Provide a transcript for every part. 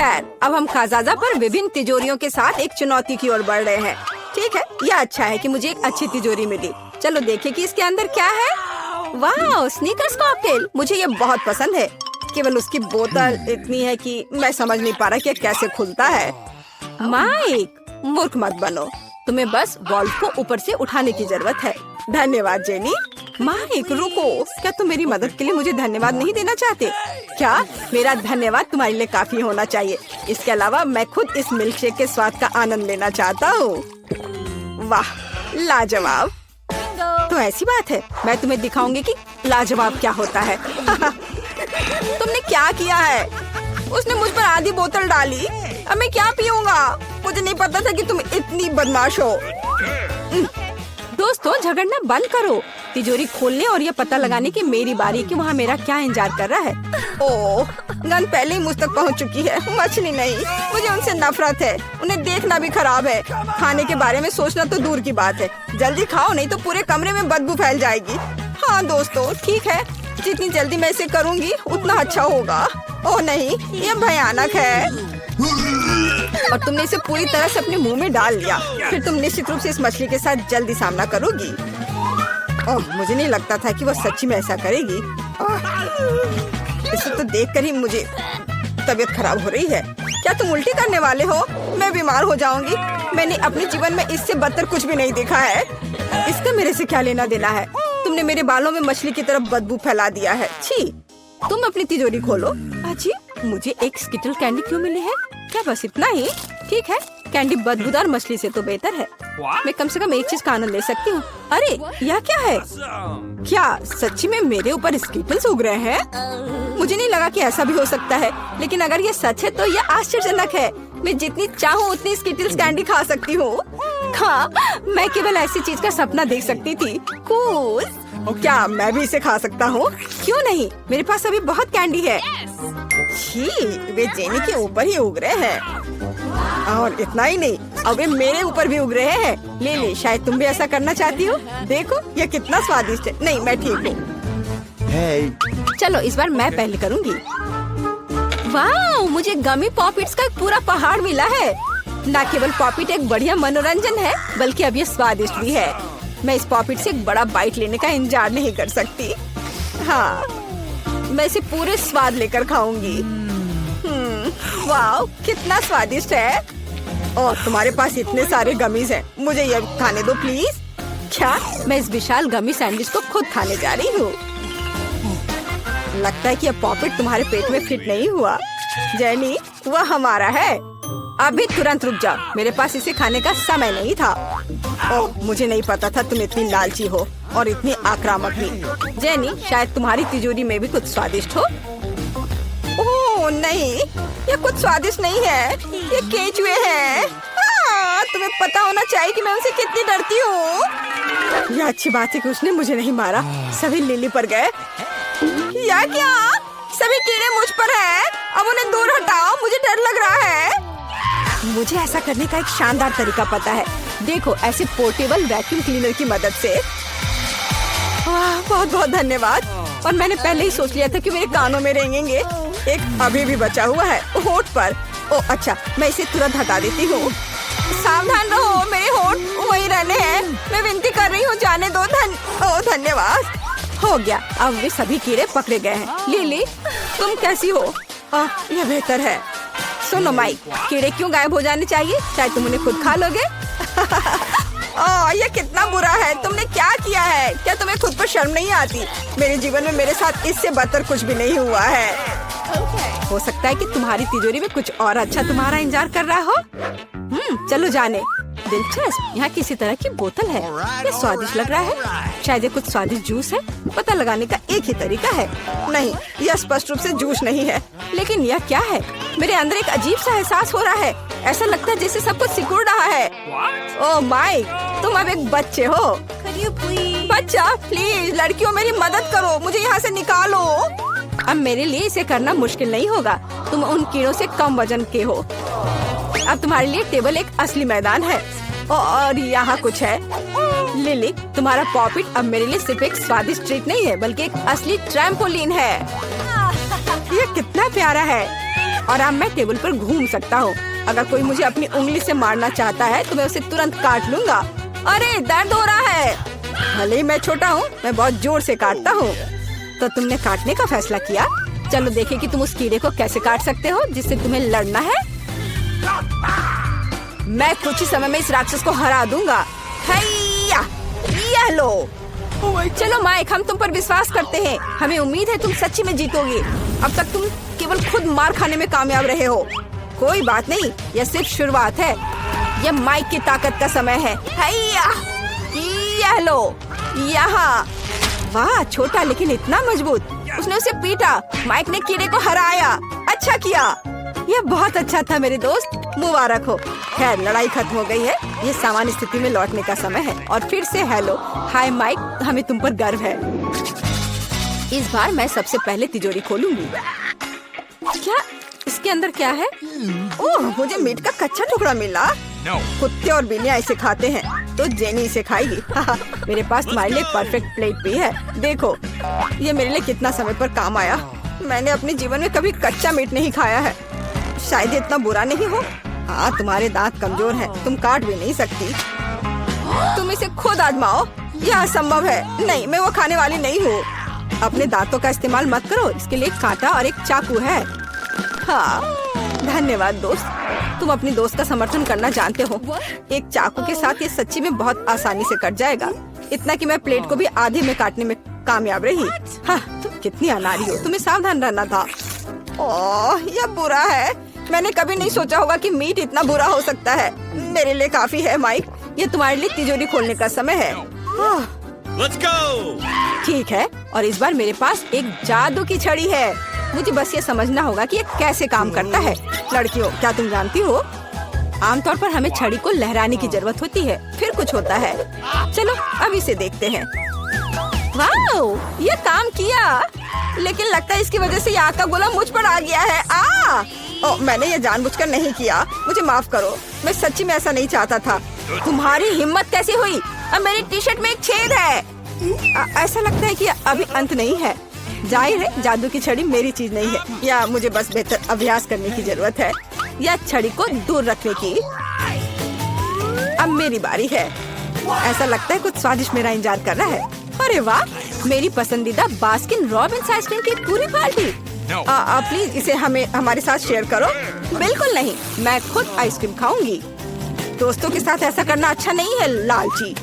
खैर, अब हम खाजाजा पर विभिन्न तिजोरियों के साथ एक चुनौती की ओर बढ़ रहे हैं। ठीक है, यह अच्छा है कि मुझे एक अच्छी तिजोरी मिली। चलो देखें कि इसके अंदर क्या है। वाह, स्नीकर्स कॉकटेल, मुझे ये बहुत पसंद है। केवल उसकी बोतल इतनी है कि मैं समझ नहीं पा रहा कि कैसे खुलता है। माइक, मूर्ख मत बनो, तुम्हें बस वॉल्व को ऊपर से उठाने की जरूरत है। धन्यवाद जेनी। माइक रुको, क्या तुम मेरी मदद के लिए मुझे धन्यवाद नहीं देना चाहते? क्या मेरा धन्यवाद तुम्हारे लिए काफी होना चाहिए। इसके अलावा मैं खुद इस मिल्क शेक के स्वाद का आनंद लेना चाहता हूँ। वाह, लाजवाब। तो ऐसी बात है, मैं तुम्हें दिखाऊंगी कि लाजवाब क्या होता है। तुमने क्या किया है? उसने मुझ पर आधी बोतल डाली। अब मैं क्या पीऊंगा? मुझे नहीं पता था कि तुम इतनी बदमाश हो। दोस्तों, झगड़ना बंद करो। तिजोरी खोलने और यह पता लगाने की मेरी बारी कि वहाँ मेरा क्या इंतजार कर रहा है। ओह, गन पहले ही मुझ तक पहुँच चुकी है। मछली नहीं, मुझे उनसे नफरत है। उन्हें देखना भी खराब है। खाने के बारे में सोचना तो दूर की बात है। जल्दी खाओ, नहीं तो पूरे कमरे में बदबू फैल जाएगी। हाँ दोस्तों, ठीक है, जितनी जल्दी मैं इसे करूँगी उतना अच्छा होगा। ओह नहीं, यह भयानक है। और तुमने इसे पूरी तरह से अपने मुंह में डाल लिया। फिर तुम निश्चित रूप से इस मछली के साथ जल्दी सामना करोगी। ओह, मुझे नहीं लगता था कि वो सच्ची में ऐसा करेगी। इसे तो देखकर ही मुझे तबीयत खराब हो रही है। क्या तुम उल्टी करने वाले हो? मैं बीमार हो जाऊंगी। मैंने अपने जीवन में इससे बदतर कुछ भी नहीं देखा है। इसका मेरे से क्या लेना देना है? तुमने मेरे बालों में मछली की तरफ बदबू फैला दिया है। छी, तुम अपनी तिजोरी खोलो। अजी, मुझे एक स्किटल कैंडी क्यों मिली है? क्या बस इतना ही? ठीक है, कैंडी बदबूदार मछली से तो बेहतर है। मैं कम से कम एक चीज का आनंद ले सकती हूँ। अरे, यह क्या है? क्या सच्ची में मेरे ऊपर स्किटल्स उग रहे हैं? मुझे नहीं लगा कि ऐसा भी हो सकता है, लेकिन अगर ये सच है तो यह आश्चर्यजनक है। मैं जितनी चाहूँ उतनी स्किटल्स कैंडी खा सकती हूँ। हाँ, मैं केवल ऐसी चीज का सपना देख सकती थी। कूल। क्या मैं भी इसे खा सकता हूँ? क्यों नहीं, मेरे पास अभी बहुत कैंडी है। छी, वे जेनी के ऊपर ही उग रहे हैं। और इतना ही नहीं, अब वे मेरे ऊपर भी उग रहे हैं। ले ले, शायद तुम भी ऐसा करना चाहती हो। देखो, यह कितना स्वादिष्ट है। नहीं, मैं ठीक हूँ। चलो इस बार मैं पहले करूँगी। वाह, मुझे गमी पॉपिट्स का एक पूरा पहाड़ मिला है। न केवल पॉपिट एक बढ़िया मनोरंजन है, बल्कि अब ये स्वादिष्ट भी है। मैं इस पॉपिट से एक बड़ा बाइट लेने का इंतजार नहीं कर सकती। हाँ, मैं इसे पूरे स्वाद लेकर खाऊंगी। वाह, कितना स्वादिष्ट है। और तुम्हारे पास इतने सारे गमीज हैं, मुझे ये खाने दो प्लीज। क्या मैं इस विशाल गमी सैंडविच को खुद खाने जा रही हूँ? लगता है कि यह पॉपिट तुम्हारे पेट में फिट नहीं हुआ। जेनी, वह हमारा है। अभी तुरंत रुक जाओ, मेरे पास इसे खाने का समय नहीं था। ओह, मुझे नहीं पता था तुम इतनी लालची हो और इतनी आक्रामक भी। जेनी, शायद तुम्हारी तिजोरी में भी कुछ स्वादिष्ट हो। ओह नहीं, ये कुछ स्वादिष्ट नहीं है, ये केचुए हैं। तुम्हें पता होना चाहिए कि मैं उनसे कितनी डरती हूँ। यह अच्छी बात है कि उसने मुझे नहीं मारा। सभी लिली पर गए। या क्या? सभी कीड़े मुझ पर हैं। अब उन्हें दूर हटाओ, मुझे डर लग रहा है। मुझे ऐसा करने का एक शानदार तरीका पता है। देखो, ऐसे पोर्टेबल वैक्यूम क्लीनर की मदद से। बहुत बहुत धन्यवाद। और मैंने पहले ही सोच लिया था कि मेरे कानों में रेंगेंगे। एक अभी भी बचा हुआ है होठ पर। ओह अच्छा, मैं इसे तुरंत हटा देती हूँ। सावधान रहो, मेरे होठ वही रहने हैं। मैं विनती कर रही हूँ, जाने दो। धन्यवाद। हो गया, अब वे सभी कीड़े पकड़े गए हैं। लिली, तुम कैसी हो? यह बेहतर है। सुनो माइक, कीड़े क्यों गायब हो जाने चाहिए? शायद तुम उन्हें खुद खा लोगे। यह कितना बुरा है। तुमने क्या किया है? क्या तुम्हें खुद पर शर्म नहीं आती? मेरे जीवन में मेरे साथ इससे बदतर कुछ भी नहीं हुआ है। हो सकता है कि तुम्हारी तिजोरी में कुछ और अच्छा तुम्हारा इंतजार कर रहा हो। चलो जाने। दिलचस्प, यहाँ किसी तरह की बोतल है। ये स्वादिष्ट लग रहा है। शायद ये कुछ स्वादिष्ट जूस है। पता लगाने का एक ही तरीका है। नहीं, यह स्पष्ट रूप से जूस नहीं है। लेकिन यह क्या है? मेरे अंदर एक अजीब सा एहसास हो रहा है। ऐसा लगता है जैसे सब कुछ सिकुड़ रहा है। ओह माइक, तुम अब एक बच्चे हो। बच्चा, प्लीज लड़कियों मेरी मदद करो, मुझे यहाँ से निकालो। अब मेरे लिए इसे करना मुश्किल नहीं होगा। तुम उन कीड़ों से कम वजन के हो। अब तुम्हारे लिए टेबल एक असली मैदान है। और यहाँ कुछ है। लिली, तुम्हारा पॉपिट अब मेरे लिए सिर्फ एक स्वादिष्ट ट्रीट नहीं है, बल्कि एक असली ट्रैम्पोलिन है। ये कितना प्यारा है। और अब मैं टेबल पर घूम सकता हूँ। अगर कोई मुझे अपनी उंगली से मारना चाहता है तो मैं उसे तुरंत काट लूंगा। अरे दर्द हो रहा है। भले ही मैं छोटा हूँ, मैं बहुत जोर से काटता हूँ। तो तुमने काटने का फैसला किया। चलो देखें कि तुम उस कीड़े को कैसे काट सकते हो जिससे तुम्हें लड़ना है। मैं कुछ ही समय में इस राक्षस को हरा दूंगा। हैया, ये लो। चलो माइक, हम तुम पर विश्वास करते हैं। हमें उम्मीद है तुम सच्ची में जीतोगे। अब तक तुम केवल खुद मार खाने में कामयाब रहे हो। कोई बात नहीं, यह सिर्फ शुरुआत है। यह माइक की ताकत का समय है। हैया, यह लो, यहाँ। वाह, छोटा लेकिन इतना मजबूत। उसने उसे पीटा। माइक ने कीड़े को हराया। अच्छा किया। यह बहुत अच्छा था मेरे दोस्त, मुबारक हो। खैर, लड़ाई खत्म हो गई है। ये सामान्य स्थिति में लौटने का समय है। और फिर से हेलो, हाय माइक, हमें तुम पर गर्व है। इस बार मैं सबसे पहले तिजोरी खोलूंगी। क्या इसके अंदर क्या है? ओह, मुझे मीट का कच्चा टुकड़ा मिला। कुत्ते और बिल्लियाँ इसे खाते हैं, तो जेनी इसे खाएगी। मेरे पास तुम्हारे लिए परफेक्ट प्लेट भी है। देखो, ये मेरे लिए कितना समय पर काम आया। मैंने अपने जीवन में कभी कच्चा मीट नहीं खाया है। शायद ये इतना बुरा नहीं हो। हाँ, तुम्हारे दांत कमजोर हैं, तुम काट भी नहीं सकती। तुम इसे खुद आजमाओ। यह असंभव है। नहीं, मैं वो खाने वाली नहीं हूँ। अपने दांतों का इस्तेमाल मत करो। इसके लिए एक कांटा और एक चाकू है। हाँ, धन्यवाद दोस्त। तुम अपनी दोस्त का समर्थन करना जानते हो। एक चाकू के साथ ये सच्ची में बहुत आसानी से कट जाएगा। इतना कि मैं प्लेट को भी आधे में काटने में कामयाब रही। हाँ, तुम कितनी अनाड़ी हो। तुम्हें सावधान रहना था। ओह, यह बुरा है। मैंने कभी नहीं सोचा होगा कि मीट इतना बुरा हो सकता है। मेरे लिए काफी है माइक। ये तुम्हारे लिए तिजोरी खोलने का समय है। Let's go! ठीक है, और इस बार मेरे पास एक जादू की छड़ी है। मुझे बस ये समझना होगा कि ये कैसे काम करता है। लड़कियों, क्या तुम जानती हो, आमतौर पर हमें छड़ी को लहराने की जरूरत होती है, फिर कुछ होता है। चलो अब इसे देखते हैं। वाह, ये काम किया। लेकिन लगता है इसकी वजह से ये आग का गोला मुझ पर आ गया है। ओ, मैंने ये जानबूझकर नहीं किया। मुझे माफ करो। मैं सच्ची में ऐसा नहीं चाहता था। तुम्हारी हिम्मत कैसे हुई? अब मेरी टी शर्ट में एक छेद है। ऐसा लगता है कि अभी अंत नहीं है। जाहिर है जादू की छड़ी मेरी चीज नहीं है, या मुझे बस बेहतर अभ्यास करने की जरूरत है, या छड़ी को दूर रखने की। अब मेरी बारी है। ऐसा लगता है कुछ स्वादिष्ट मेरा इंतजार कर रहा है। अरे वाह, मेरी पसंदीदा बास्किन रॉबिन्स आइसक्रीम की पूरी पार्टी। प्लीज इसे हमारे साथ शेयर करो। बिल्कुल नहीं, मैं खुद आइसक्रीम खाऊंगी। दोस्तों के साथ ऐसा करना अच्छा नहीं है, लालची।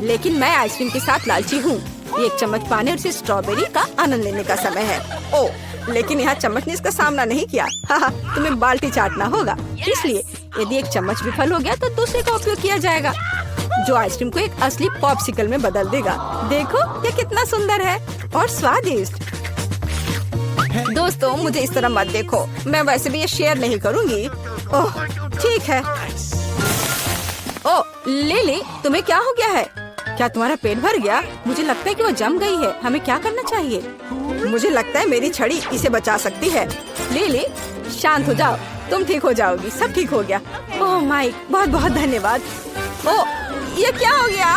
लेकिन मैं आइसक्रीम के साथ लालची हूँ। एक चम्मच पाने और इसे स्ट्रॉबेरी का आनंद लेने का समय है। ओह, लेकिन यहाँ चम्मच ने इसका सामना नहीं किया। हाँ, तुम्हें बाल्टी चाटना होगा। इसलिए यदि एक चम्मच विफल हो गया तो दूसरे का उपयोग किया जाएगा, जो आइसक्रीम को एक असली पॉप्सिकल में बदल देगा। देखो, ये कितना सुंदर है और स्वादिष्ट। दोस्तों, मुझे इस तरह मत देखो। मैं वैसे भी ये शेयर नहीं करूँगी। ओह, ठीक है। ओह, लिली, तुम्हें क्या हो गया है? क्या तुम्हारा पेट भर गया? मुझे लगता है कि वो जम गई है। हमें क्या करना चाहिए? मुझे लगता है मेरी छड़ी इसे बचा सकती है। लिली, शांत हो जाओ, तुम ठीक हो जाओगी। सब ठीक हो गया। ओह माइक, बहुत बहुत धन्यवाद। ओह, ये क्या हो गया?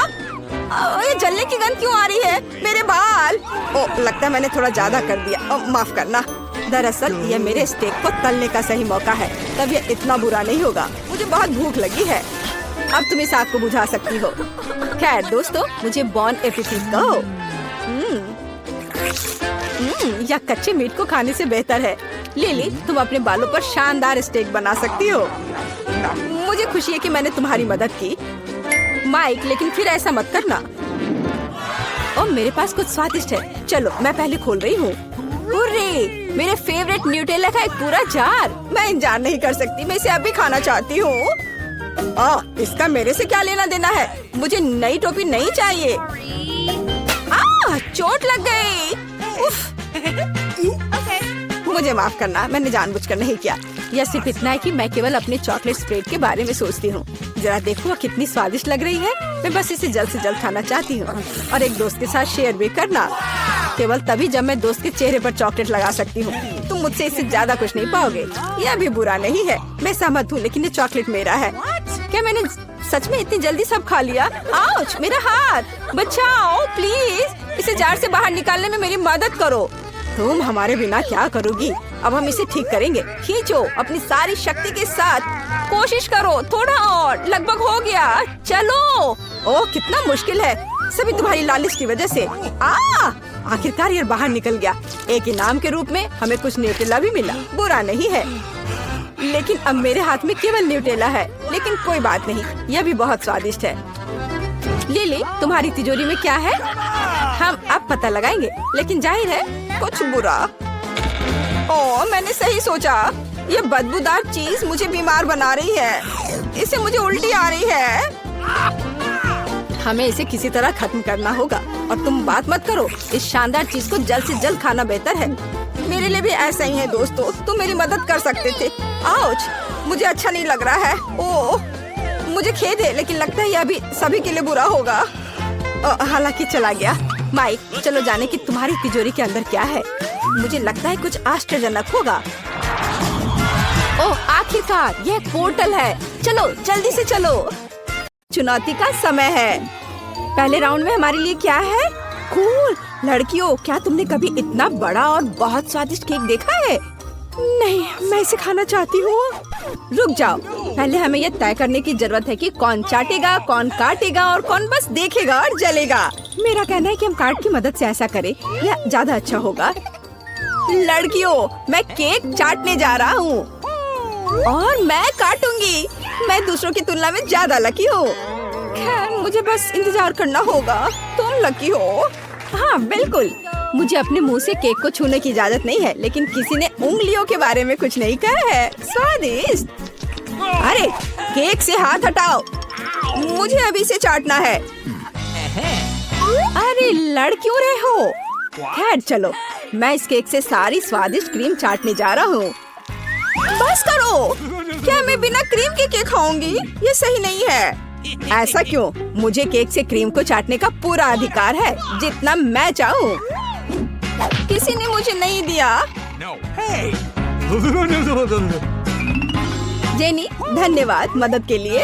ये जलने की गंध क्यों आ रही है? मेरे बाल। ओह, लगता है मैंने थोड़ा ज्यादा कर दिया। माफ करना। दरअसल ये मेरे स्टेक को तलने का सही मौका है, तब ये इतना बुरा नहीं होगा। मुझे बहुत भूख लगी है। अब तुम इस आग को बुझा सकती हो। खैर दोस्तों, मुझे बॉन एपेटिट कहो। या कच्चे मीट को खाने से बेहतर है। लिली, तुम अपने बालों पर शानदार स्टेक बना सकती हो। मुझे खुशी है कि मैंने तुम्हारी मदद की, माइक, लेकिन फिर ऐसा मत करना। और मेरे पास कुछ स्वादिष्ट है। चलो, मैं पहले खोल रही हूँ। मेरे फेवरेट न्यूटेला का एक पूरा जार। मैं इंतजार नहीं कर सकती, मैं इसे अभी खाना चाहती हूँ। इसका मेरे से क्या लेना देना है? मुझे नई टोपी नहीं चाहिए। चोट लग गई। मुझे माफ करना, मैंने जानबूझकर नहीं किया। यह सिर्फ इतना है कि मैं केवल अपने चॉकलेट स्प्रेड के बारे में सोचती हूँ। जरा देखो, वो कितनी स्वादिष्ट लग रही है। मैं बस इसे जल्द से जल्द खाना चाहती हूँ और एक दोस्त के साथ शेयर भी करना। केवल तभी जब मैं दोस्त के चेहरे पर चॉकलेट लगा सकती हूँ। तुम मुझसे इससे ज्यादा कुछ नहीं पाओगे। यह भी बुरा नहीं है, मैं सहमत हूँ, लेकिन ये चॉकलेट मेरा है। क्या मैंने सच में इतनी जल्दी सब खा लिया? आउच, मेरा हाथ, बचाओ प्लीज। इसे जार से बाहर निकालने में मेरी मदद करो। तुम हमारे बिना क्या करोगी? अब हम इसे ठीक करेंगे। खींचो अपनी सारी शक्ति के साथ। कोशिश करो, थोड़ा और, लगभग हो गया। चलो। ओह कितना मुश्किल है, सभी तुम्हारी लालिश की वजह से। आखिरकार ये बाहर निकल गया। एक इनाम के रूप में हमें कुछ न्यूटेला भी मिला, बुरा नहीं है। लेकिन अब मेरे हाथ में केवल न्यूटेला है, लेकिन कोई बात नहीं, यह भी बहुत स्वादिष्ट है। लिली, तुम्हारी तिजोरी में क्या है? हम अब पता लगाएंगे, लेकिन जाहिर है कुछ बुरा। ओह मैंने सही सोचा, ये बदबूदार चीज मुझे बीमार बना रही है। इससे मुझे उल्टी आ रही है। हमें इसे किसी तरह खत्म करना होगा। और तुम बात मत करो, इस शानदार चीज को जल्द से जल्द खाना बेहतर है। मेरे लिए भी ऐसा ही है दोस्तों, तुम मेरी मदद कर सकते थे। आउच, मुझे अच्छा नहीं लग रहा है। ओह मुझे खेद है, लेकिन लगता है यह अभी सभी के लिए बुरा होगा। हालांकि चला गया। माइक, चलो जाने कि तुम्हारी तिजोरी के अंदर क्या है। मुझे लगता है कुछ आश्चर्यजनक होगा। ओह आखिरकार यह पोर्टल है। चलो जल्दी से चलो, चुनौती का समय है। पहले राउंड में हमारे लिए क्या है? कूल। लड़कियों, क्या तुमने कभी इतना बड़ा और बहुत स्वादिष्ट केक देखा है? नहीं, मैं इसे खाना चाहती हूँ। रुक जाओ, पहले हमें यह तय करने की जरूरत है कि कौन चाटेगा, कौन काटेगा और कौन बस देखेगा और जलेगा। मेरा कहना है कि हम कार्ड की मदद से ऐसा करें, यह ज्यादा अच्छा होगा। लड़कियों, मैं केक चाटने जा रहा हूँ और मैं काटूंगी। मैं दूसरों की तुलना में ज्यादा लकी हूँ। खैर मुझे बस इंतजार करना होगा। तुम लकी हो। हाँ बिल्कुल, मुझे अपने मुंह से केक को छूने की इजाजत नहीं है, लेकिन किसी ने उंगलियों के बारे में कुछ नहीं कहा है। स्वादिष्ट। अरे केक से हाथ हटाओ, मुझे अभी इसे चाटना है। अरे लड़ क्यों रहे हो? खैर चलो, मैं इस केक से सारी स्वादिष्ट क्रीम चाटने जा रहा हूँ। बस करो, क्या मैं बिना क्रीम के केक खाऊंगी? ये सही नहीं है। ऐसा क्यों? मुझे केक से क्रीम को चाटने का पूरा अधिकार है, जितना मैं चाहूँ। किसी ने मुझे नहीं दिया। जेनी, धन्यवाद मदद के लिए।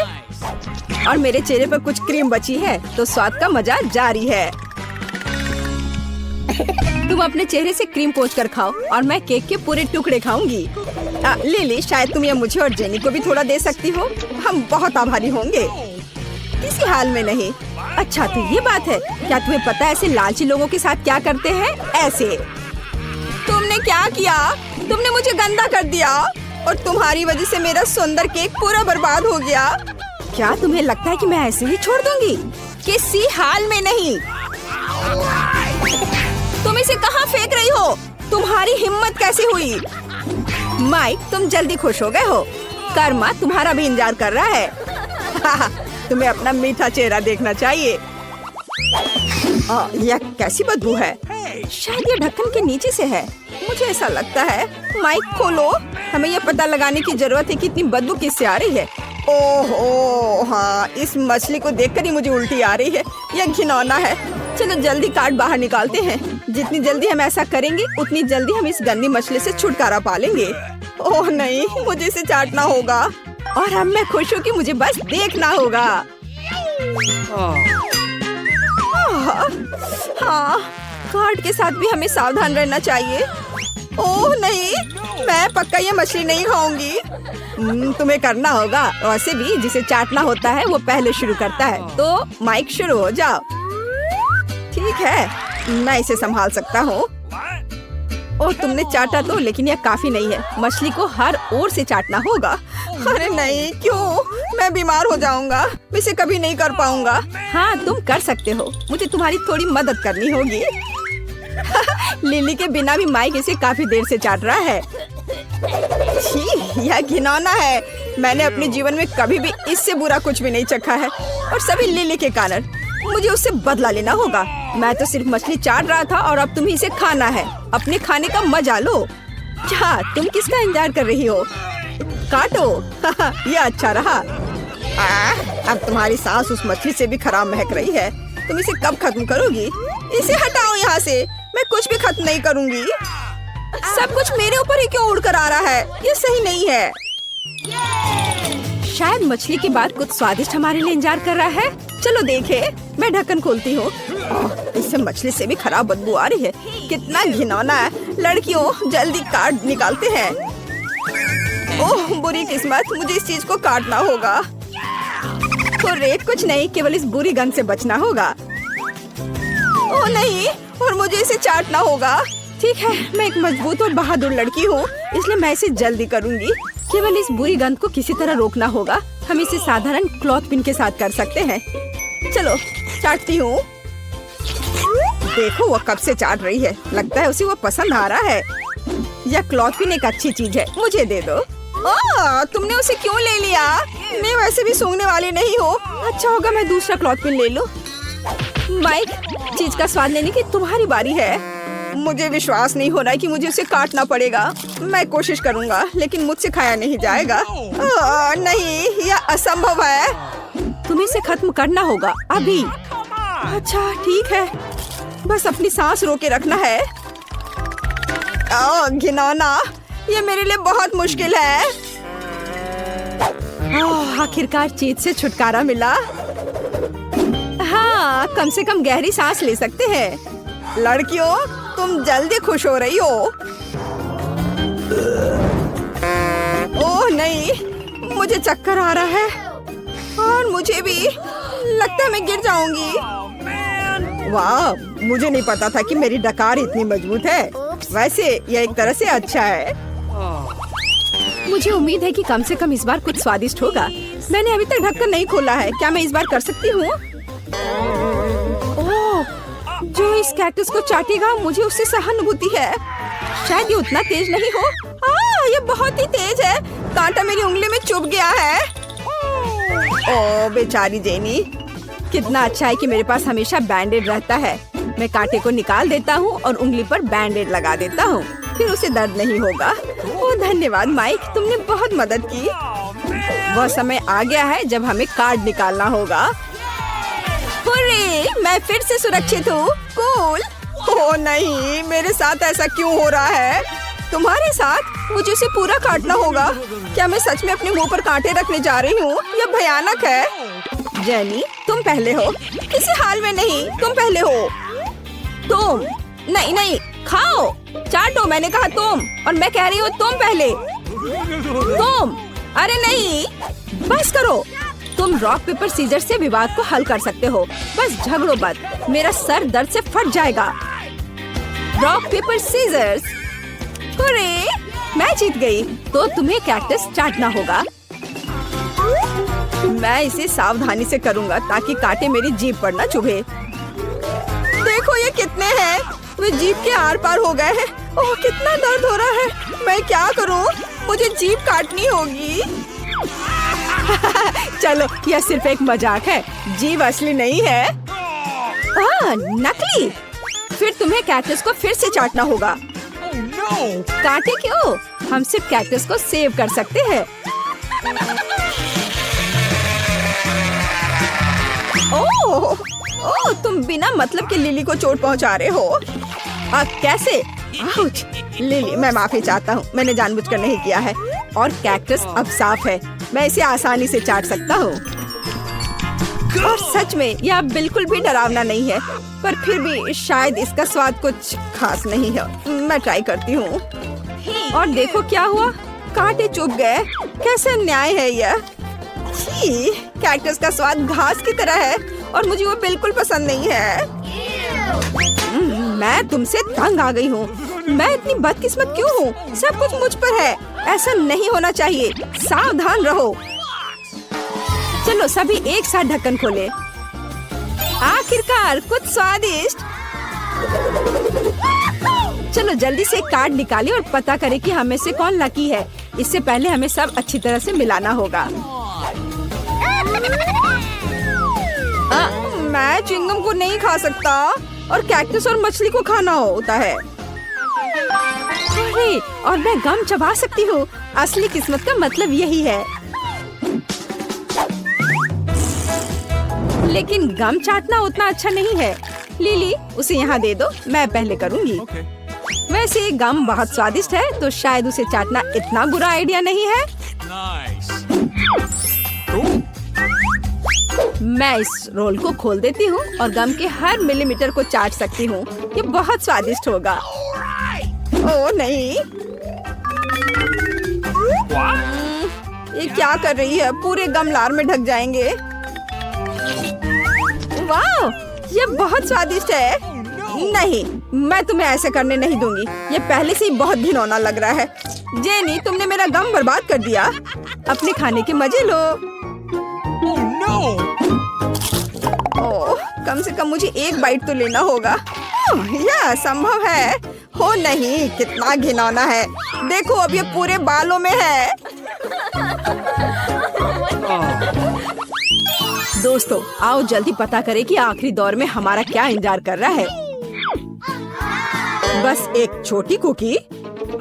और मेरे चेहरे पर कुछ क्रीम बची है, तो स्वाद का मजा जारी है। तुम अपने चेहरे से क्रीम पोंछ कर खाओ और मैं केक के पूरे टुकड़े खाऊंगी। लिली, शायद तुम ये मुझे और जेनी को भी थोड़ा दे सकती हो। हम बहुत आभारी होंगे। किसी हाल में नहीं। अच्छा तो ये बात है, क्या तुम्हें पता है ऐसे लालची लोगों के साथ क्या करते हैं? ऐसे। तुमने क्या किया? तुमने मुझे गंदा कर दिया और तुम्हारी वजह से मेरा सुंदर केक पूरा बर्बाद हो गया। क्या तुम्हें लगता है कि मैं ऐसे ही छोड़ दूंगी? किसी हाल में नहीं। तुम इसे कहाँ फेंक रही हो? तुम्हारी हिम्मत कैसे हुई? माइक, तुम जल्दी खुश हो गए हो। कर्मा तुम्हारा भी इंतजार कर रहा है। तुम्हें अपना मीठा चेहरा देखना चाहिए। यह कैसी बदबू है? शायद ये ढक्कन के नीचे से है, मुझे ऐसा लगता है। माइक खोलो, हमें यह पता लगाने की जरूरत है कि इतनी बदबू किससे आ रही है। ओहो हाँ, इस मछली को देखकर ही मुझे उल्टी आ रही है। यह घिनौना है। चलो जल्दी कार्ड बाहर निकालते हैं। जितनी जल्दी हम ऐसा करेंगे, उतनी जल्दी हम इस गंदी मछली से छुटकारा पा लेंगे। ओह नहीं, मुझे इसे चाटना होगा। और अब मैं खुश हूँ कि मुझे बस देखना होगा। हाँ, कार्ड के साथ भी हमें सावधान रहना चाहिए। ओह नहीं, मैं पक्का ये मछली नहीं खाऊंगी। तुम्हें करना होगा। वैसे भी जिसे चाटना होता है वो पहले शुरू करता है। तो माइक शुरू हो जाओ। ठीक है, मैं इसे संभाल सकता हूँ। ओह तुमने चाटा तो, लेकिन यह काफी नहीं है। मछली को हर ओर से चाटना होगा। अरे नहीं, क्यों? मैं बीमार हो जाऊंगा। मैं इसे कभी नहीं कर पाऊंगा। हाँ तुम कर सकते हो, मुझे तुम्हारी थोड़ी मदद करनी होगी। लिली के बिना भी माइक इसे काफी देर से चाट रहा है। छी, यह घिनौना है। मैंने अपने जीवन में कभी भी इससे बुरा कुछ भी नहीं चखा है, और सभी लिली के कारण। मुझे उससे बदला लेना होगा। मैं तो सिर्फ मछली चाट रहा था और अब तुम्हें इसे खाना है। अपने खाने का मजा लो। क्या तुम किसका इंतजार कर रही हो? काटो। ये अच्छा रहा। अब तुम्हारी सांस उस मछली से भी खराब महक रही है। तुम इसे कब खत्म करोगी? इसे हटाओ यहाँ से। मैं कुछ भी खत्म नहीं करूँगी। सब कुछ मेरे ऊपर ही क्यों उड़कर आ रहा है? ये सही नहीं है। शायद मछली के बाद कुछ स्वादिष्ट हमारे लिए इंतजार कर रहा है। चलो देखे। मैं ढक्कन खोलती हूँ। इससे मछली से भी खराब बदबू आ रही है। कितना घिनौना है। लड़कियों जल्दी काट निकालते हैं। ओह बुरी किस्मत, मुझे इस चीज को काटना होगा। तो रेत कुछ नहीं, केवल इस बुरी गंध से बचना होगा। ओह नहीं, और मुझे इसे चाटना होगा। ठीक है, मैं एक मजबूत और बहादुर लड़की हूँ, इसलिए मैं इसे जल्दी करूँगी। केवल इस बुरी गंध को किसी तरह रोकना होगा। हम इसे साधारण क्लॉथ पिन के साथ कर सकते हैं। चलो चाटती हूँ। देखो वो कब से चाट रही है। लगता है उसे वो पसंद आ रहा है। यह क्लॉथ पिन एक अच्छी चीज है, मुझे दे दो। ओह, तुमने उसे क्यों ले लिया? मैं वैसे भी सूंघने वाली नहीं हूँ। अच्छा होगा मैं दूसरा क्लॉथ पिन ले लूं। माइक, चीज का स्वाद लेने की तुम्हारी बारी है। मुझे विश्वास नहीं हो रहा है कि मुझे उसे काटना पड़ेगा। मैं कोशिश करूंगा, लेकिन मुझसे खाया नहीं जाएगा। नहीं, यह असंभव है। तुम्हें इसे खत्म करना होगा अभी। अच्छा ठीक है, बस अपनी सांस रोके रखना है। घिनौना, ये मेरे लिए बहुत मुश्किल है। आखिरकार चीज से छुटकारा मिला। हाँ, कम से कम गहरी सांस ले सकते हैं। लड़कियों, तुम जल्दी खुश हो रही हो। ओह नहीं, मुझे चक्कर आ रहा है और मुझे भी लगता है मैं गिर जाऊंगी। वाह, मुझे नहीं पता था कि मेरी डकार इतनी मजबूत है। वैसे यह एक तरह से अच्छा है। मुझे उम्मीद है कि कम से कम इस बार कुछ स्वादिष्ट होगा। मैंने अभी तक ढक्कन नहीं खोला है। क्या मैं इस बार कर सकती हूँ? ओह, जो इस कैक्टस को चाटेगा मुझे उससे सहानुभूति है। शायद ये उतना तेज नहीं हो। ये बहुत ही तेज है। कांटा मेरी उंगली में चुभ गया है। ओह बेचारी जेनी। कितना अच्छा है कि मेरे पास हमेशा बैंडेड रहता है। मैं कांटे को निकाल देता हूँ और उंगली पर बैंडेड लगा देता हूँ, फिर उसे दर्द नहीं होगा। ओह धन्यवाद माइक, तुमने बहुत मदद की। वह समय आ गया है जब हमें कार्ड निकालना होगा। हुर्रे, मैं फिर से सुरक्षित हूँ। कूल। ओह नहीं, मेरे साथ ऐसा क्यों हो रहा है? तुम्हारे साथ? मुझे उसे पूरा काटना होगा। क्या मैं सच में अपने मुंह पर कांटे रखने जा रही हूँ? यह भयानक है। जेनी, तुम पहले हो। किसी हाल में नहीं, तुम पहले हो। तुम नहीं नहीं, खाओ, चाटो। मैंने कहा तुम, और मैं कह रही हूँ तुम पहले। तुम, अरे नहीं, बस करो। तुम रॉक पेपर सीजर से विवाद को हल कर सकते हो। बस झगड़ो मत, मेरा सर दर्द से फट जाएगा। Rock paper scissors. अरे मैं जीत गई। तो तुम्हें कैक्टस चाटना होगा। मैं इसे सावधानी से करूंगा ताकि कांटे मेरी जीभ पर न चुभे। देखो ये कितने हैं। वे जीभ के आर पार हो गए हैं। ओह कितना दर्द हो रहा है। मैं क्या करूं? मुझे जीभ काटनी होगी। चलो, यह सिर्फ एक मजाक है। जीभ असली नहीं है। नकली। फिर तुम्हें कैक्टस को फिर से चाटना होगा। कांटे क्यों? हम सिर्फ कैक्टस को सेव कर सकते हैं। ओह, तुम बिना मतलब के लिली को चोट पहुंचा रहे हो। कैसे? आउच। लिली, मैं माफी चाहता हूँ। मैंने जानबूझकर नहीं किया है। और कैक्टस अब साफ है। मैं इसे आसानी से चाट सकता हूँ। और सच में यह बिल्कुल भी डरावना नहीं है, पर फिर भी शायद इसका स्वाद कुछ खास नहीं है। मैं ट्राई करती हूँ। और देखो क्या हुआ, कांटे चुभ गए। कैसे अन्याय है यह। छी, कैक्टस का स्वाद घास की तरह है और मुझे वो बिल्कुल पसंद नहीं है। मैं तुमसे तंग आ गई हूँ। मैं इतनी बदकिस्मत क्यों हूँ? सब कुछ मुझ पर है। ऐसा नहीं होना चाहिए। सावधान रहो। चलो सभी एक साथ ढक्कन खोले। आखिरकार कुछ स्वादिष्ट। चलो जल्दी से कार्ड निकालें और पता करें कि हमें से कौन लकी है। इससे पहले हमें सब अच्छी तरह से मिलाना होगा। मैं चिंगम को नहीं खा सकता और कैक्टस और मछली को खाना होता है। अरे, और मैं गम चबा सकती हूँ। असली किस्मत का मतलब यही है। लेकिन गम चाटना उतना अच्छा नहीं है। लिली, उसे यहाँ दे दो, मैं पहले करूँगी। वैसे गम बहुत स्वादिष्ट है, तो शायद उसे चाटना इतना बुरा आइडिया नहीं है। मैं इस रोल को खोल देती हूँ और गम के हर मिलीमीटर को चाट सकती हूँ। ये बहुत स्वादिष्ट होगा। ओह नहीं, ये क्या कर रही है? पूरे गम लार में ढक जाएंगे। वाह, ये बहुत स्वादिष्ट है। नहीं, मैं तुम्हें ऐसे करने नहीं दूंगी। ये पहले से ही बहुत घिनौना लग रहा है। जेनी, तुमने मेरा गम बर्बाद कर दिया। अपने खाने के मजे लो। ओह, कम से कम मुझे एक बाइट तो लेना होगा। यह संभव है। हो नहीं, कितना घिनौना है। देखो, अब ये पूरे बालों में है। दोस्तों, आओ जल्दी पता करें कि आखिरी दौर में हमारा क्या इंतजार कर रहा है। बस एक छोटी कुकी।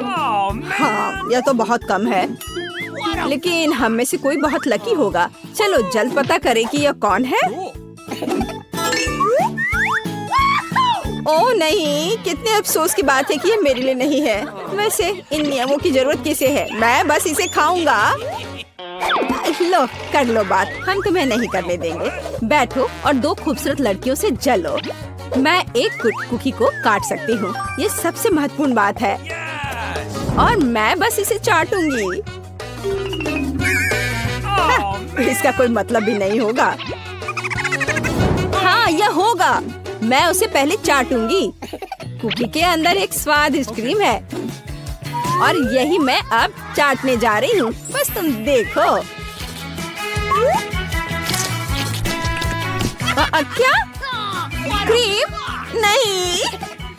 हाँ, यह तो बहुत कम है, लेकिन हम में से कोई बहुत लकी होगा। चलो जल्द पता करें कि यह कौन है। ओह नहीं, कितने अफसोस की बात है कि यह मेरे लिए नहीं है। वैसे इन नियमों की जरूरत किसे है? मैं बस इसे खाऊंगा। लो, कर लो बात, हम तुम्हें नहीं करने देंगे। बैठो और दो खूबसूरत लड़कियों से जलो। मैं एक कुकी को काट सकती हूँ, ये सबसे महत्वपूर्ण बात है। और मैं बस इसे चाटूंगी। इसका कोई मतलब भी नहीं होगा। हाँ, यह होगा। मैं उसे पहले चाटूंगी। कुकी के अंदर एक स्वादिष्ट क्रीम है और यही मैं अब चाटने जा रही हूँ। बस तुम देखो। क्या? क्रीम? नहीं।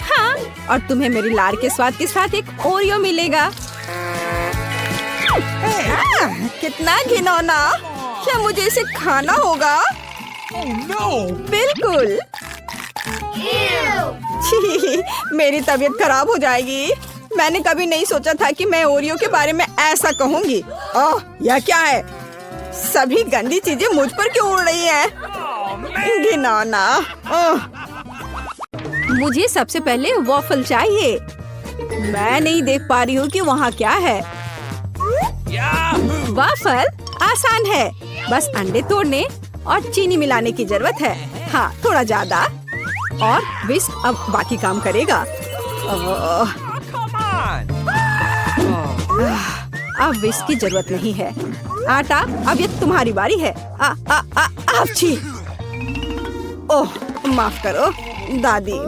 हाँ, और तुम्हें मेरी लार के स्वाद के साथ एक ओरियो मिलेगा। कितना घिनौना। क्या मुझे इसे खाना होगा? बिल्कुल। छी, मेरी तबीयत खराब हो जाएगी। मैंने कभी नहीं सोचा था कि मैं ओरियो के बारे में ऐसा कहूँगी। ओह, यह क्या है? सभी गंदी चीजें मुझ पर क्यों उड़ रही हैं? घिनौना। मुझे सबसे पहले वॉफल चाहिए। मैं नहीं देख पा रही हूँ कि वहाँ क्या है। वॉफल आसान है, बस अंडे तोड़ने और चीनी मिलाने की जरूरत है। हाँ, थोड़ा ज्यादा। और विस्क अब बाकी काम करेगा। अब विस्क की जरूरत नहीं है। आटा, अब ये तुम्हारी बारी है। छी। ओह, माफ करो दादी,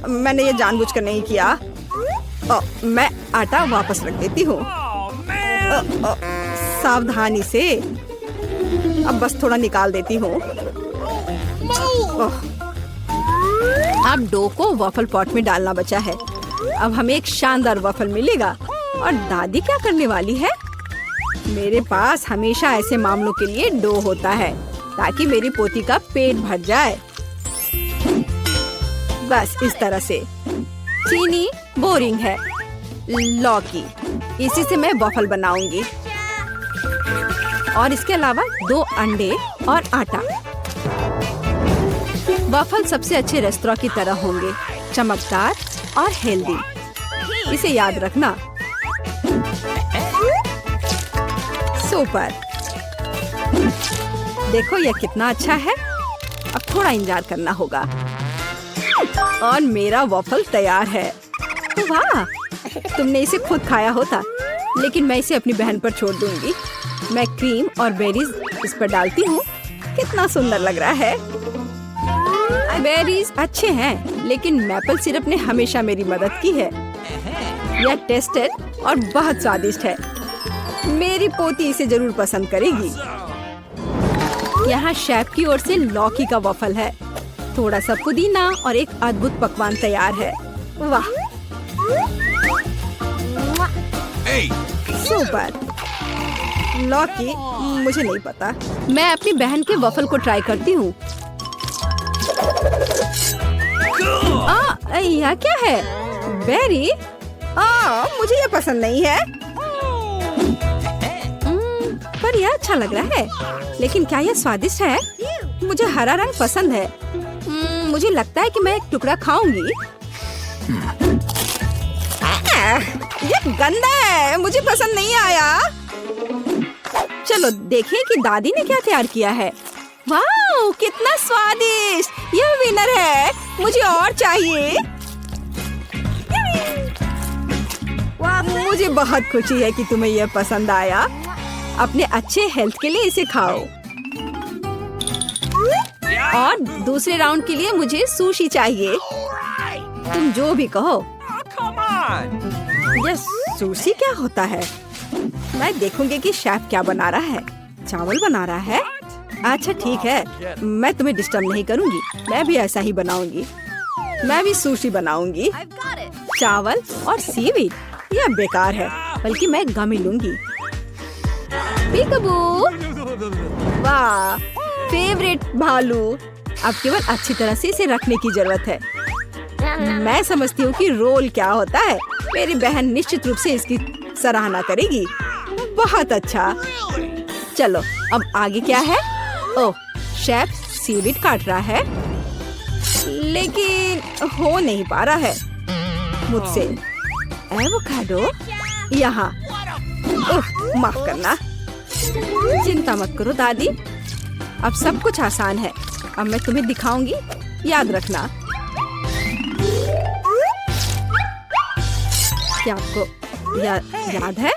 मैंने ये जानबूझकर नहीं किया। मैं आटा वापस रख देती हूँ। सावधानी से। अब बस थोड़ा निकाल देती हूँ। अब डो को वॉफल पॉट में डालना बचा है। अब हमें एक शानदार वॉफल मिलेगा। और दादी क्या करने वाली है? मेरे पास हमेशा ऐसे मामलों के लिए डो होता है, ताकि मेरी पोती का पेट भर जाए। बस इस तरह से। चीनी बोरिंग है। लौकी, इसी से मैं वॉफल बनाऊंगी। और इसके अलावा 2 अंडे और आटा। वॉफल सबसे अच्छे रेस्तरां की तरह होंगे, चमकदार और हेल्दी। इसे याद रखना। सुपर। देखो यह कितना अच्छा है। अब थोड़ा इंतजार करना होगा। और मेरा वॉफल तैयार है। वाह, तुमने इसे खुद खाया होता, लेकिन मैं इसे अपनी बहन पर छोड़ दूंगी। मैं क्रीम और बेरीज इस पर डालती हूँ। कितना सुंदर लग रहा है। बेरीज अच्छे हैं, लेकिन मैपल सिरप ने हमेशा मेरी मदद की है। यह टेस्टेड और बहुत स्वादिष्ट है। मेरी पोती इसे जरूर पसंद करेगी। यहाँ शेफ की ओर से लौकी का वॉफल है। थोड़ा सा पुदीना और एक अद्भुत पकवान तैयार है। वाह, सुपर। लौकी मुझे नहीं पता। मैं अपनी बहन के वॉफल को ट्राई करती हूँ। यह क्या है? बेरी? मुझे यह पसंद नहीं है। पर यह अच्छा लग रहा है। लेकिन क्या यह स्वादिष्ट है? मुझे हरा रंग पसंद है। मुझे लगता है कि मैं एक टुकड़ा खाऊंगी। यह गंदा है, मुझे पसंद नहीं आया। चलो देखें कि दादी ने क्या तैयार किया है। वाह, कितना स्वादिष्ट! यह विनर है, मुझे और चाहिए। मुझे बहुत खुशी है कि तुम्हें यह पसंद आया। अपने अच्छे हेल्थ के लिए इसे खाओ। और दूसरे राउंड के लिए मुझे सुशी चाहिए। तुम जो भी कहो। यह सुशी क्या होता है? मैं देखूंगी कि शेफ क्या बना रहा है। चावल बना रहा है? अच्छा ठीक है, मैं तुम्हें डिस्टर्ब नहीं करूंगी। मैं भी ऐसा ही बनाऊंगी। मैं भी सुशी बनाऊंगी। चावल और सीवीड, यह बेकार है, बल्कि मैं गमी लूंगी। पीकबू, वाह, फेवरेट भालू। अब केवल अच्छी तरह से इसे रखने की जरूरत है। मैं समझती हूँ कि रोल क्या होता है। मेरी बहन निश्चित रूप से इसकी सराहना करेगी। बहुत अच्छा। चलो, अब आगे क्या है? ओह, शेफ सीवीड काट रहा है, लेकिन हो नहीं पा रहा है मुझसे। एवोकाडो यहाँ। ओह, माफ करना। चिंता मत करो दादी, अब सब कुछ आसान है। अब मैं तुम्हें दिखाऊंगी, याद रखना। क्या आपको याद है?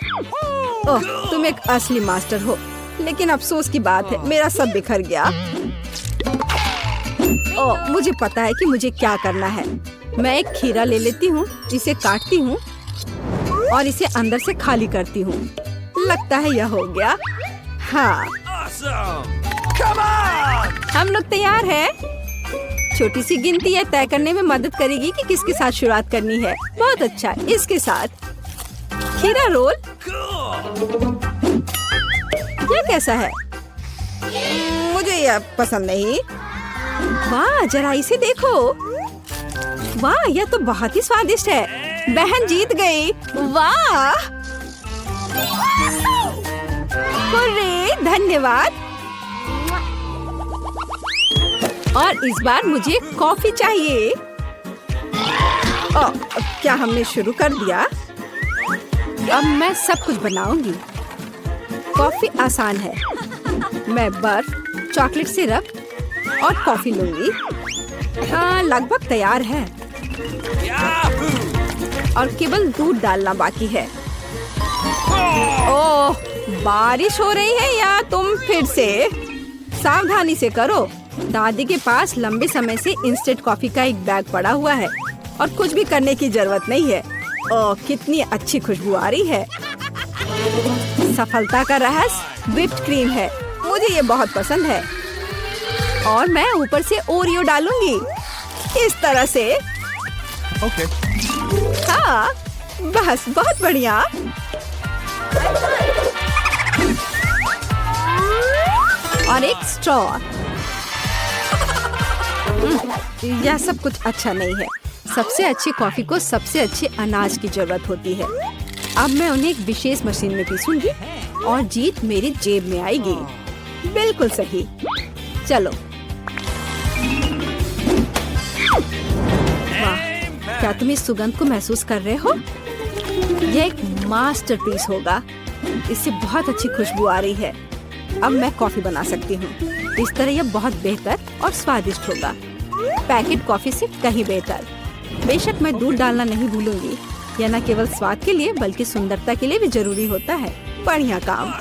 ओह, तुम एक असली मास्टर हो, लेकिन अफसोस की बात है, मेरा सब बिखर गया। ओह, मुझे पता है कि मुझे क्या करना है। मैं एक खीरा ले लेती हूँ, इसे काटती हूँ और इसे अंदर से खाली करती हूँ। लगता है यह हो गया। हाँ, हम लोग तैयार हैं। छोटी सी गिनती यह तय करने में मदद करेगी कि किसके साथ शुरुआत करनी है। बहुत अच्छा, इसके साथ खीरा रोल। यह कैसा है? मुझे यह पसंद नहीं। वाह, जरा इसे देखो। वाह, यह तो बहुत ही स्वादिष्ट है। बहन जीत गई। वाह, हुर्रे, धन्यवाद। और इस बार मुझे कॉफी चाहिए। क्या हमने शुरू कर दिया? अब मैं सब कुछ बनाऊंगी। कॉफी आसान है। मैं बर्फ, चॉकलेट सिरप और कॉफी लूंगी। लगभग तैयार है और केवल दूध डालना बाकी है। ओह, बारिश हो रही है या तुम फिर से? सावधानी से करो। दादी के पास लंबे समय से इंस्टेंट कॉफी का एक बैग पड़ा हुआ है और कुछ भी करने की जरूरत नहीं है। ओह, कितनी अच्छी खुशबू आ रही है। सफलता का रहस्य व्हिप्ड क्रीम है। मुझे ये बहुत पसंद है और मैं ऊपर से ओरियो डालूंगी, इस तरह से। Okay. हाँ, बस बहुत बढ़िया। और एक स्ट्रॉ। यह सब कुछ अच्छा नहीं है। सबसे अच्छी कॉफी को सबसे अच्छे अनाज की जरूरत होती है। अब मैं उन्हें एक विशेष मशीन में पीसूंगी और जीत मेरी जेब में आएगी। बिल्कुल सही। चलो। वाह, क्या तुम इस सुगंध को महसूस कर रहे हो? यह एक मास्टरपीस होगा। इससे बहुत अच्छी खुशबू आ रही है। अब मैं कॉफी बना सकती हूँ। इस तरह यह बहुत बेहतर और स्वादिष्ट होगा। पैकेट कॉफी से कहीं बेहतर। बेशक मैं दूध डालना नहीं भूलूंगी। यह न केवल स्वाद के लिए बल्कि सुंदरता के लिए भी जरूरी होता है। बढ़िया काम।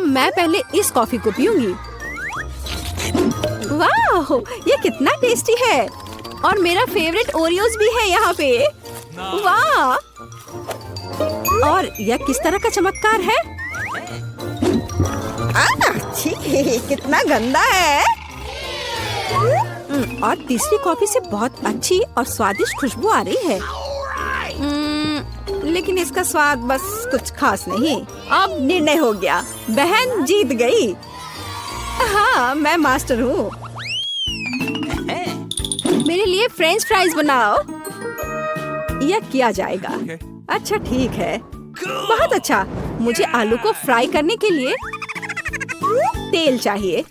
मैं पहले इस कॉफी को पीऊंगी। वाह, ये कितना टेस्टी है। और मेरा फेवरेट ओरियोस भी है यहाँ पे। वाह, और यह किस तरह का चमत्कार है? छी, कितना गंदा है। और तीसरी कॉफी से बहुत अच्छी और स्वादिष्ट खुशबू आ रही है। लेकिन इसका स्वाद बस कुछ खास नहीं। अब निर्णय हो गया, बहन जीत गई। हाँ, मैं मास्टर हूँ। मेरे लिए फ्रेंच फ्राइज बनाओ। यह किया जाएगा। अच्छा ठीक है, बहुत अच्छा। मुझे आलू को फ्राई करने के लिए तेल चाहिए।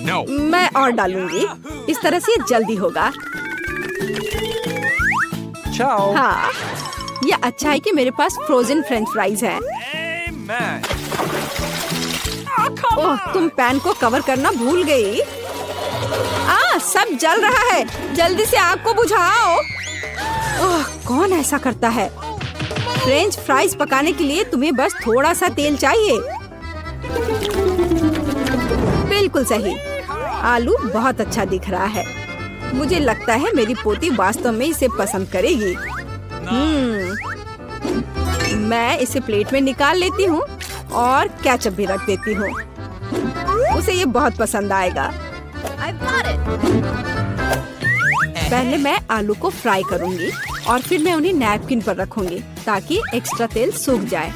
No. मैं और डालूंगी। इस तरह से जल्दी होगा। Ciao. हाँ, ये अच्छा है कि मेरे पास फ्रोजन फ्रेंच फ्राइज है। Amen. ओह, तुम पैन को कवर करना भूल गई। सब जल रहा है, जल्दी से आग को बुझाओ। ओह, कौन ऐसा करता है? फ्रेंच फ्राइज पकाने के लिए तुम्हें बस थोड़ा सा तेल चाहिए। बिल्कुल सही। आलू बहुत अच्छा दिख रहा है। मुझे लगता है मेरी पोती वास्तव में इसे पसंद करेगी। मैं इसे प्लेट में निकाल लेती हूँ और केचप भी रख देती हूँ। उसे ये बहुत पसंद आएगा। पहले मैं आलू को फ्राई करूंगी और फिर मैं उन्हें नैपकिन पर रखूंगी ताकि एक्स्ट्रा तेल सूख जाए।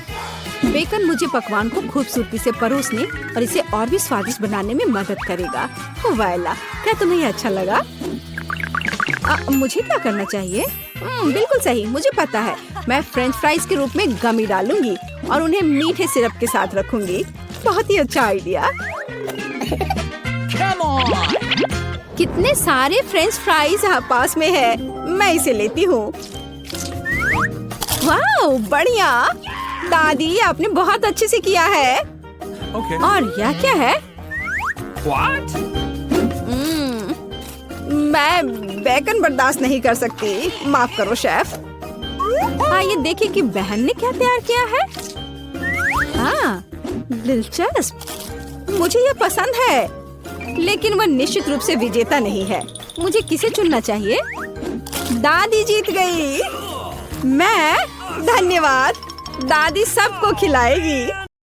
बेकन मुझे पकवान को खूबसूरती से परोसने और इसे और भी स्वादिष्ट बनाने में मदद करेगा। वायला, क्या तुम्हें ये अच्छा लगा? मुझे क्या करना चाहिए? बिल्कुल सही, मुझे पता है। मैं फ्रेंच फ्राइज के रूप में गमी डालूंगी और उन्हें मीठे सिरप के साथ रखूंगी। बहुत ही अच्छा आइडिया। कितने सारे फ्रेंच फ्राइज पास में है। मैं इसे लेती हूँ। वाह, बढ़िया। दादी, आपने बहुत अच्छे से किया है। Okay. और यह क्या है? What? मैं बेकन बर्दाश्त नहीं कर सकती। माफ करो शेफ। ये देखिए कि बहन ने क्या तैयार किया है। दिलचस्प। मुझे ये पसंद है, लेकिन वह निश्चित रूप से विजेता नहीं है। मुझे किसे चुनना चाहिए? दादी जीत गई। मैं? धन्यवाद। दादी सबको खिलाएगी।